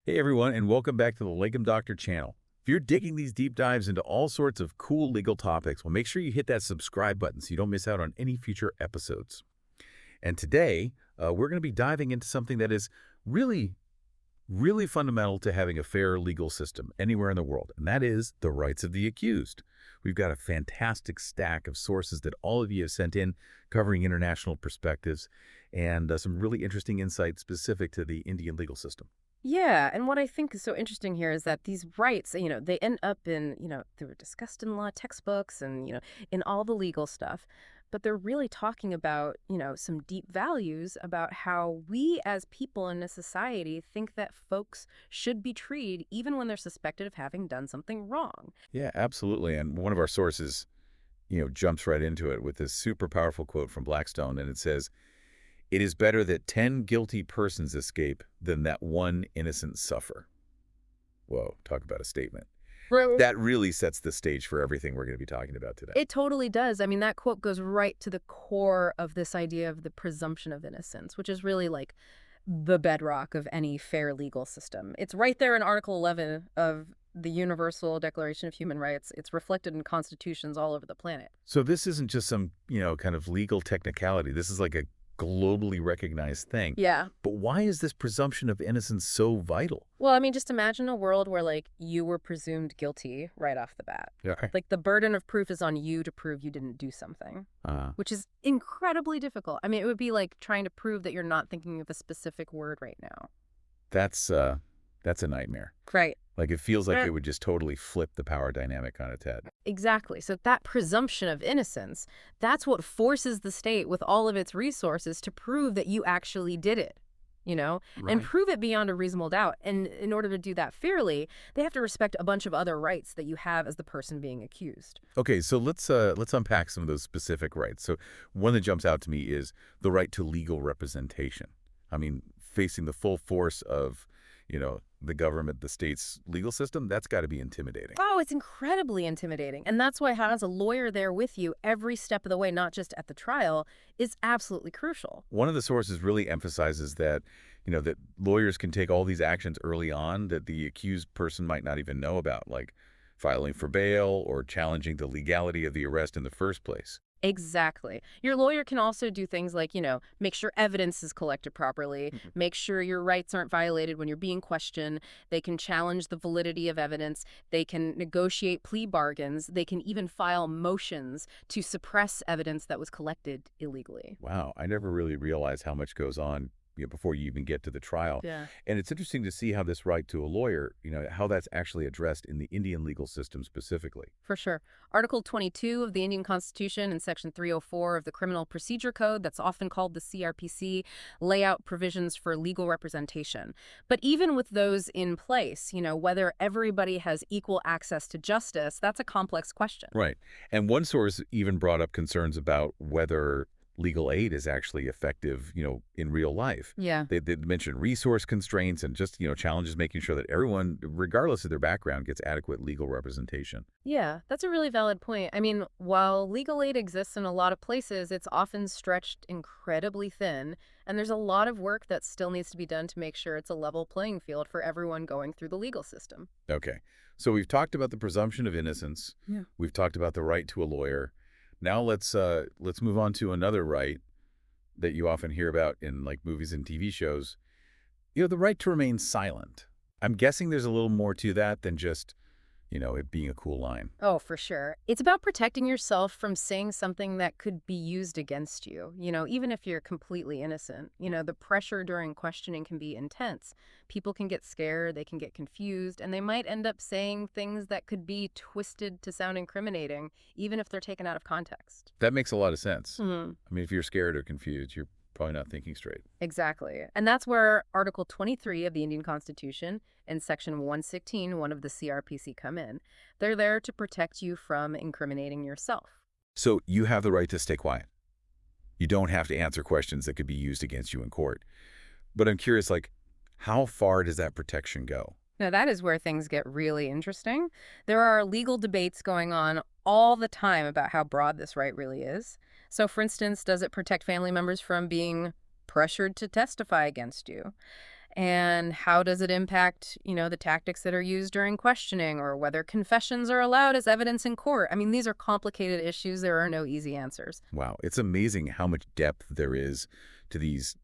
Hey everyone, and welcome back to the Legum Doctor channel. If you're digging these deep dives into all sorts of cool legal topics, well, make sure you hit that subscribe button so you don't miss out on any future episodes. And today, we're going to be diving into something that is really, really fundamental to having a fair legal system anywhere in the world, and that is the rights of the accused. We've got a fantastic stack of sources that all of you have sent in covering international perspectives and some really interesting insights specific to the Indian legal system. Yeah, and what I think is so interesting here is that these rights, they end up in, they were discussed in law textbooks and, in all the legal stuff, but they're really talking about, some deep values about how we as people in a society think that folks should be treated even when they're suspected of having done something wrong. Yeah, absolutely. And one of our sources, jumps right into it with this super powerful quote from Blackstone, and it says, "It is better that 10 guilty persons escape than that one innocent suffer." Whoa, talk about a statement. Right. That really sets the stage for everything we're going to be talking about today. It totally does. I mean, that quote goes right to the core of this idea of the presumption of innocence, which is really like the bedrock of any fair legal system. It's right there in Article 11 of the Universal Declaration of Human Rights. It's reflected in constitutions all over the planet. So this isn't just some, kind of legal technicality. This is like a globally recognized thing. Yeah. But why is this presumption of innocence so vital? Well, I mean, just imagine a world where, like, you were presumed guilty right off the bat. Yeah. Like, the burden of proof is on you to prove you didn't do something, which is incredibly difficult. I mean, it would be like trying to prove that you're not thinking of a specific word right now. That's a nightmare. Right. Like it feels like it would just totally flip the power dynamic on its head. Exactly. So that presumption of innocence, that's what forces the state with all of its resources to prove that you actually did it, and Right. prove it beyond a reasonable doubt. And in order to do that fairly, they have to respect a bunch of other rights that you have as the person being accused. Okay, so let's unpack some of those specific rights. So one that jumps out to me is the right to legal representation. I mean, facing the full force of, the government, the state's legal system, that's got to be intimidating. Oh, it's incredibly intimidating. And that's why having a lawyer there with you every step of the way, not just at the trial, is absolutely crucial. One of the sources really emphasizes that, that lawyers can take all these actions early on that the accused person might not even know about, like filing for bail or challenging the legality of the arrest in the first place. Exactly. Your lawyer can also do things like, make sure evidence is collected properly, Mhm. make sure your rights aren't violated when you're being questioned. They can challenge the validity of evidence. They can negotiate plea bargains. They can even file motions to suppress evidence that was collected illegally. Wow, I never really realized how much goes on, before you even get to the trial. Yeah. And it's interesting to see how this right to a lawyer, how that's actually addressed in the Indian legal system specifically. For sure. Article 22 of the Indian Constitution and Section 304 of the Criminal Procedure Code, that's often called the CRPC, lay out provisions for legal representation. But even with those in place, whether everybody has equal access to justice, that's a complex question. Right. And one source even brought up concerns about whether legal aid is actually effective, in real life. Yeah. They mentioned resource constraints and just, challenges making sure that everyone, regardless of their background, gets adequate legal representation. Yeah, that's a really valid point. I mean, while legal aid exists in a lot of places, it's often stretched incredibly thin, and there's a lot of work that still needs to be done to make sure it's a level playing field for everyone going through the legal system. Okay. So we've talked about the presumption of innocence. Yeah. We've talked about the right to a lawyer. Now let's move on to another right that you often hear about in like movies and TV shows. The right to remain silent. I'm guessing there's a little more to that than just, it being a cool line. Oh, for sure. It's about protecting yourself from saying something that could be used against you, even if you're completely innocent. The pressure during questioning can be intense. People can get scared, they can get confused, and they might end up saying things that could be twisted to sound incriminating, even if they're taken out of context. That makes a lot of sense. Hmm. I mean, if you're scared or confused, you're probably not thinking straight. Exactly. And that's where Article 23 of the Indian Constitution and Section 116, one of the CRPC, come in. They're there to protect you from incriminating yourself. So you have the right to stay quiet. You don't have to answer questions that could be used against you in court. But I'm curious, like, how far does that protection go? Now, that is where things get really interesting. There are legal debates going on all the time about how broad this right really is. So, for instance, does it protect family members from being pressured to testify against you? And how does it impact, the tactics that are used during questioning or whether confessions are allowed as evidence in court? I mean, these are complicated issues. There are no easy answers. Wow, it's amazing how much depth there is to these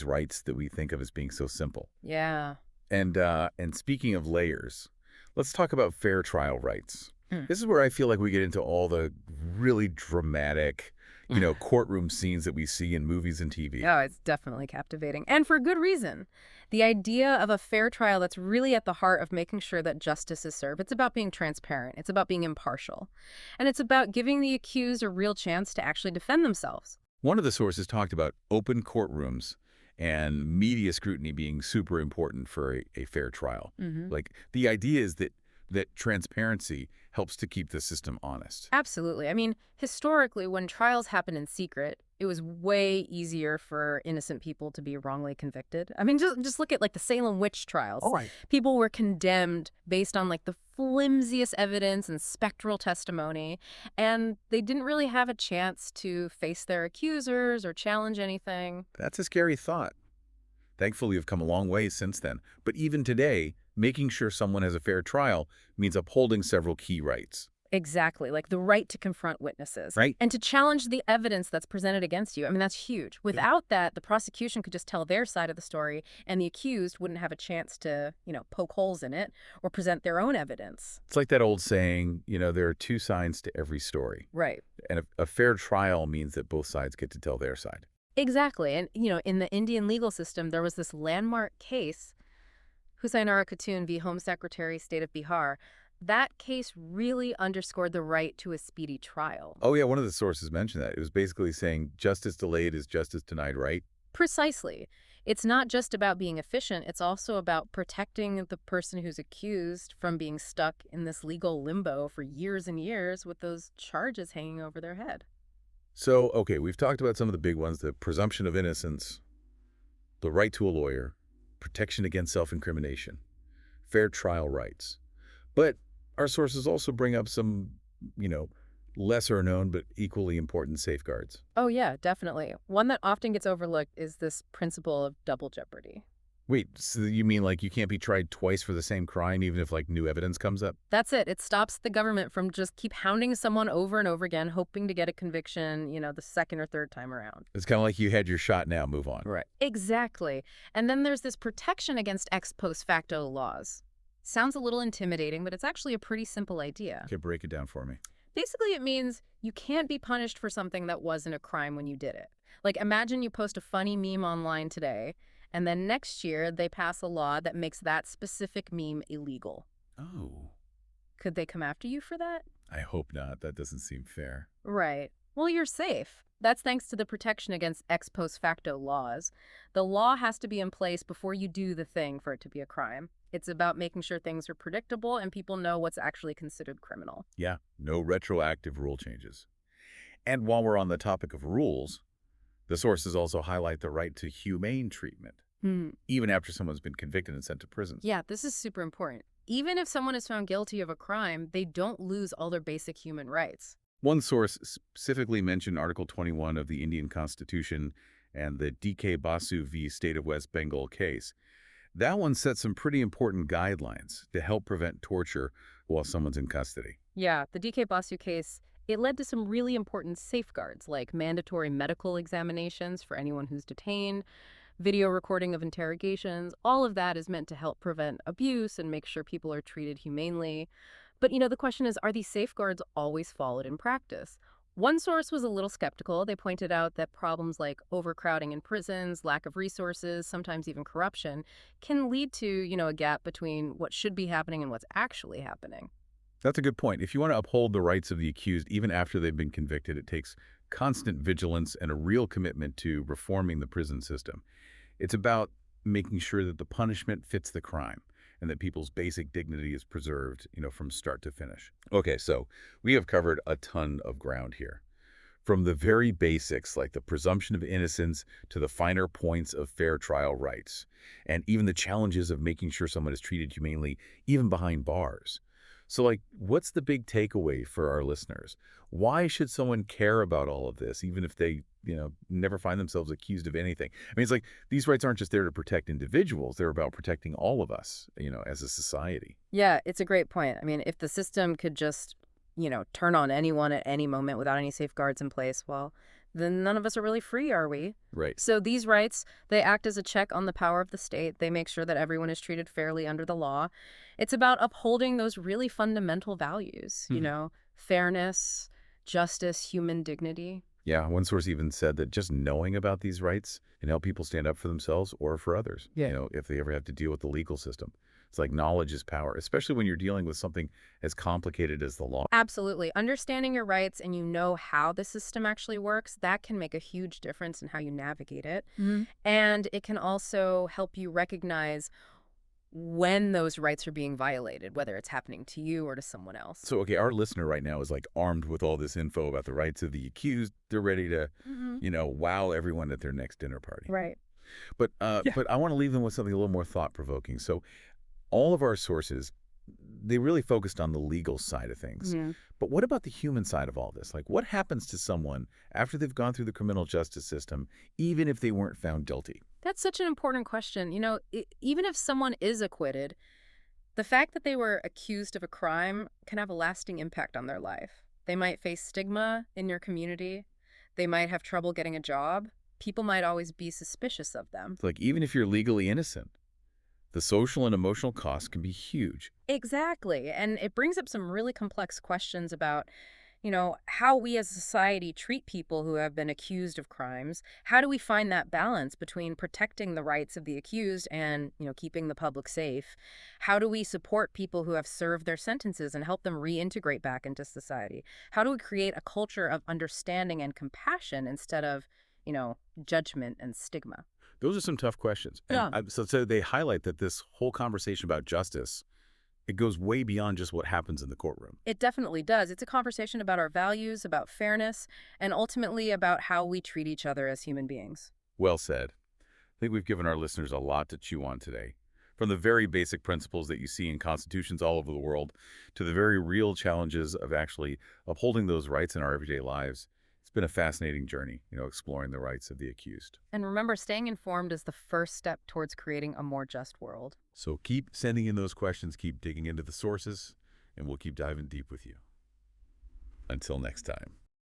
rights that we think of as being so simple. Yeah. And speaking of layers, let's talk about fair trial rights. Hmm. This is where I feel like we get into all the really dramatic, courtroom scenes that we see in movies and TV. Oh, it's definitely captivating. And for good reason. The idea of a fair trial that's really at the heart of making sure that justice is served. It's about being transparent. It's about being impartial. And it's about giving the accused a real chance to actually defend themselves. One of the sources talked about open courtrooms and media scrutiny being super important for a fair trial. Hmm. Like, the idea is that transparency helps to keep the system honest. Absolutely. I mean, historically, when trials happen in secret, it was way easier for innocent people to be wrongly convicted. I mean, just look at like the Salem witch trials. All right. People were condemned based on like the flimsiest evidence and spectral testimony, and they didn't really have a chance to face their accusers or challenge anything. That's a scary thought. Thankfully, we've come a long way since then. But even today, making sure someone has a fair trial means upholding several key rights, Exactly, like the right to confront witnesses right? and to challenge the evidence that's presented against you. I mean, that's huge. Without that, the prosecution could just tell their side of the story, and the accused wouldn't have a chance to, poke holes in it or present their own evidence. It's like that old saying, there are two sides to every story. Right. And a fair trial means that both sides get to tell their side. Exactly. And, in the Indian legal system, there was this landmark case, Husainara Khatun v. Home Secretary, State of Bihar. That case really underscored the right to a speedy trial. Oh, yeah, one of the sources mentioned that. It was basically saying justice delayed is justice denied, right? Precisely. It's not just about being efficient, it's also about protecting the person who's accused from being stuck in this legal limbo for years and years with those charges hanging over their head. So, okay, we've talked about some of the big ones, the presumption of innocence, the right to a lawyer, protection against self-incrimination, fair trial rights. But our sources also bring up some, you know, lesser known but equally important safeguards. Oh, yeah, definitely. One that often gets overlooked is this principle of double jeopardy. Wait, so you mean like you can't be tried twice for the same crime even if like new evidence comes up? That's it. It stops the government from just keep hounding someone over and over again, hoping to get a conviction, the second or third time around. It's kind of like you had your shot now, move on. Right. Exactly. And then there's this protection against ex post facto laws. Sounds a little intimidating, but it's actually a pretty simple idea. Okay, break it down for me. Basically, it means you can't be punished for something that wasn't a crime when you did it. Like, imagine you post a funny meme online today, and then next year they pass a law that makes that specific meme illegal. Oh, Could they come after you for that? I hope not. That doesn't seem fair. Right. Well, you're safe. That's thanks to the protection against ex post facto laws. The law has to be in place before you do the thing for it to be a crime. It's about making sure things are predictable and people know what's actually considered criminal. Yeah, no retroactive rule changes. And while we're on the topic of rules, the sources also highlight the right to humane treatment, Hmm. even after someone's been convicted and sent to prison. Yeah, this is super important. Even if someone is found guilty of a crime, they don't lose all their basic human rights. One source specifically mentioned Article 21 of the Indian Constitution and the D.K. Basu v. State of West Bengal case. That one set some pretty important guidelines to help prevent torture while someone's in custody. Yeah, the DK Basu case, it led to some really important safeguards like mandatory medical examinations for anyone who's detained, video recording of interrogations. All of that is meant to help prevent abuse and make sure people are treated humanely. But, the question is, are these safeguards always followed in practice? One source was a little skeptical. They pointed out that problems like overcrowding in prisons, lack of resources, sometimes even corruption, can lead to, a gap between what should be happening and what's actually happening. That's a good point. If you want to uphold the rights of the accused even after they've been convicted, it takes constant vigilance and a real commitment to reforming the prison system. It's about making sure that the punishment fits the crime and that people's basic dignity is preserved, from start to finish. Okay, so we have covered a ton of ground here. From the very basics, like the presumption of innocence, to the finer points of fair trial rights, and even the challenges of making sure someone is treated humanely, even behind bars. So, like, what's the big takeaway for our listeners? Why should someone care about all of this, even if they, never find themselves accused of anything? I mean, it's like these rights aren't just there to protect individuals. They're about protecting all of us, as a society. Yeah, it's a great point. I mean, if the system could just, turn on anyone at any moment without any safeguards in place, well, then none of us are really free, are we? Right. So these rights, they act as a check on the power of the state. They make sure that everyone is treated fairly under the law. It's about upholding those really fundamental values, fairness, justice, human dignity. Yeah, one source even said that just knowing about these rights can help people stand up for themselves or for others, Yeah. if they ever have to deal with the legal system. It's like knowledge is power, especially when you're dealing with something as complicated as the law. Absolutely. Understanding your rights and how the system actually works, that can make a huge difference in how you navigate it. And it can also help you recognize when those rights are being violated, whether it's happening to you or to someone else. So, okay, our listener right now is like armed with all this info about the rights of the accused. They're ready to, wow everyone at their next dinner party. Right. But Yeah. but I want to leave them with something a little more thought-provoking. So all of our sources, they really focused on the legal side of things. But what about the human side of all this? Like, what happens to someone after they've gone through the criminal justice system, even if they weren't found guilty? That's such an important question. Even if someone is acquitted, the fact that they were accused of a crime can have a lasting impact on their life. They might face stigma in your community. They might have trouble getting a job. People might always be suspicious of them. It's like, even if you're legally innocent, the social and emotional costs can be huge. Exactly. And it brings up some really complex questions about, how we as a society treat people who have been accused of crimes. How do we find that balance between protecting the rights of the accused and, keeping the public safe? How do we support people who have served their sentences and help them reintegrate back into society? How do we create a culture of understanding and compassion instead of, judgment and stigma? Those are some tough questions. And Yeah. so they highlight that this whole conversation about justice, it goes way beyond just what happens in the courtroom. It definitely does. It's a conversation about our values, about fairness, and ultimately about how we treat each other as human beings. Well said. I think we've given our listeners a lot to chew on today. From the very basic principles that you see in constitutions all over the world to the very real challenges of actually upholding those rights in our everyday lives. It's been a fascinating journey, exploring the rights of the accused. And remember, staying informed is the first step towards creating a more just world. So keep sending in those questions, keep digging into the sources, and we'll keep diving deep with you. Until next time.